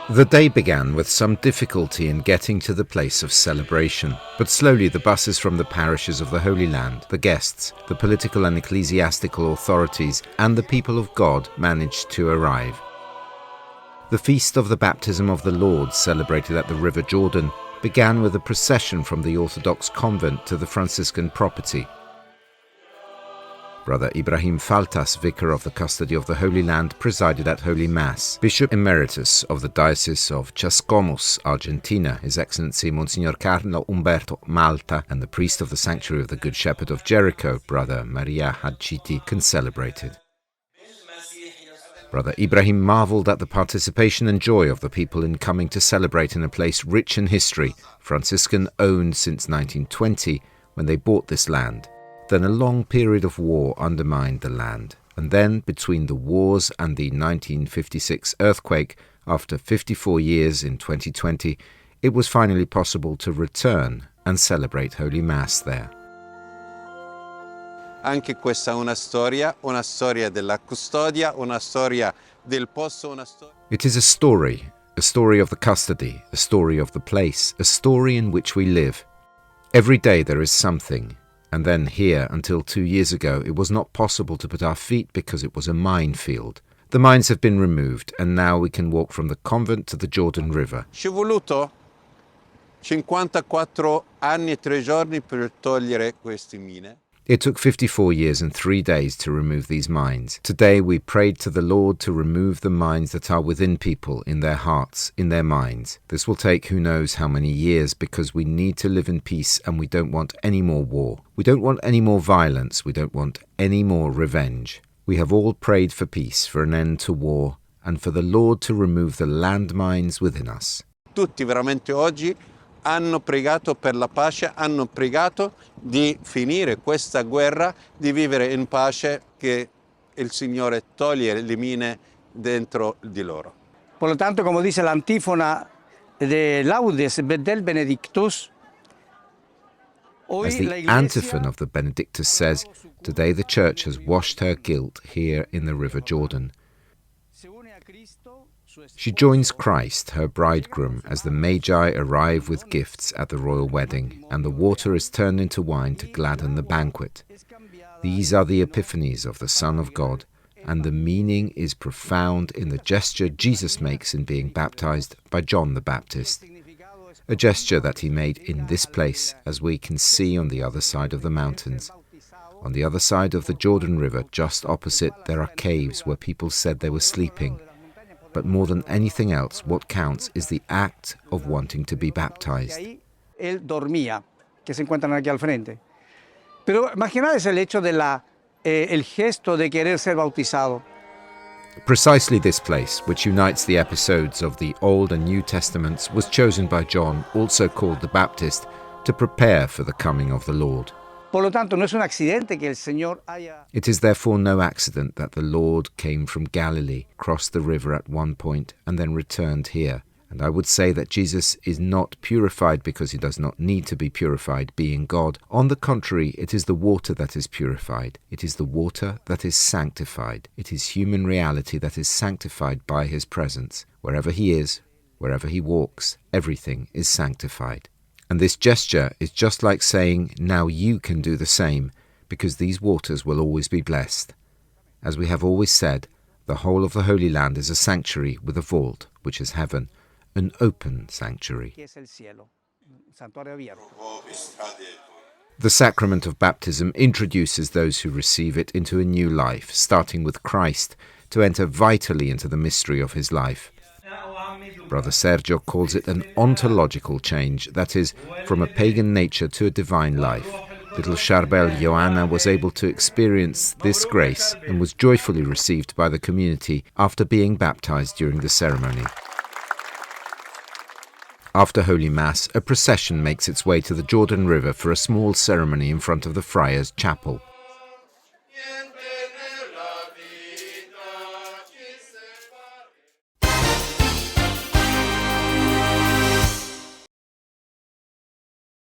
The day began with some difficulty in getting to the place of celebration, but slowly the buses from the parishes of the Holy Land, the guests, the political and ecclesiastical authorities, and the people of God managed to arrive. The feast of the baptism of the Lord, celebrated at the River Jordan, began with a procession from the Orthodox convent to the Franciscan property. Brother Ibrahim Faltas, vicar of the custody of the Holy Land, presided at Holy Mass. Bishop Emeritus of the Diocese of Chascomús, Argentina, His Excellency Monsignor Carlo Umberto Malta, and the priest of the Sanctuary of the Good Shepherd of Jericho, Brother Maria Hadchiti, concelebrated. Brother Ibrahim marvelled at the participation and joy of the people in coming to celebrate in a place rich in history, Franciscan owned since 1920, when they bought this land. Then a long period of war undermined the land, and then between the wars and the 1956 earthquake, after 54 years in 2020, it was finally possible to return and celebrate Holy Mass there. Anche questa è una storia della custodia, una storia del posto, una storia. It is a story of the custody, a story of the place, a story in which we live. Every day there is something. And then here, until 2 years ago, it was not possible to put our feet because it was a minefield. The mines have been removed, and now we can walk from the convent to the Jordan River. Ci è voluto 54 anni e 3 giorni per togliere queste mine. It took 54 years and 3 days to remove these mines. Today we prayed to the Lord to remove the mines that are within people, in their hearts, in their minds. This will take who knows how many years, because we need to live in peace and we don't want any more war. We don't want any more violence. We don't want any more revenge. We have all prayed for peace, for an end to war, and for the Lord to remove the landmines within us. Tutti veramente oggi hanno pregato per la pace, hanno pregato di finire questa guerra, di vivere in pace, che il Signore toglie le mine dentro di loro. Por lo tanto, como dice la antífona de Laudes del Benedictus, as the antiphon of the Benedictus says, today the Church has washed her guilt here in the River Jordan. She joins Christ, her bridegroom, as the Magi arrive with gifts at the royal wedding, and the water is turned into wine to gladden the banquet. These are the epiphanies of the Son of God, and the meaning is profound in the gesture Jesus makes in being baptized by John the Baptist. A gesture that he made in this place, as we can see on the other side of the mountains. On the other side of the Jordan River, just opposite, there are caves where people said they were sleeping. But more than anything else, what counts is the act of wanting to be baptized. Él dormía, que se encuentran aquí al frente. Pero imagínate el hecho de el gesto de querer ser bautizado. Precisely this place, which unites the episodes of the Old and New Testaments, was chosen by John, also called the Baptist, to prepare for the coming of the Lord. Por lo tanto, no es un accidente que el Señor haya... It is therefore no accident that the Lord came from Galilee, crossed the river at one point, and then returned here. And I would say that Jesus is not purified because he does not need to be purified, being God. On the contrary, it is the water that is purified. It is the water that is sanctified. It is human reality that is sanctified by his presence. Wherever he is, wherever he walks, everything is sanctified. And this gesture is just like saying, now you can do the same, because these waters will always be blessed. As we have always said, the whole of the Holy Land is a sanctuary with a vault, which is heaven, an open sanctuary. The sacrament of baptism introduces those who receive it into a new life, starting with Christ, to enter vitally into the mystery of his life. Brother Sergio calls it an ontological change, that is, from a pagan nature to a divine life. Little Charbel Joanna was able to experience this grace and was joyfully received by the community after being baptized during the ceremony. After Holy Mass, a procession makes its way to the Jordan River for a small ceremony in front of the friars' chapel.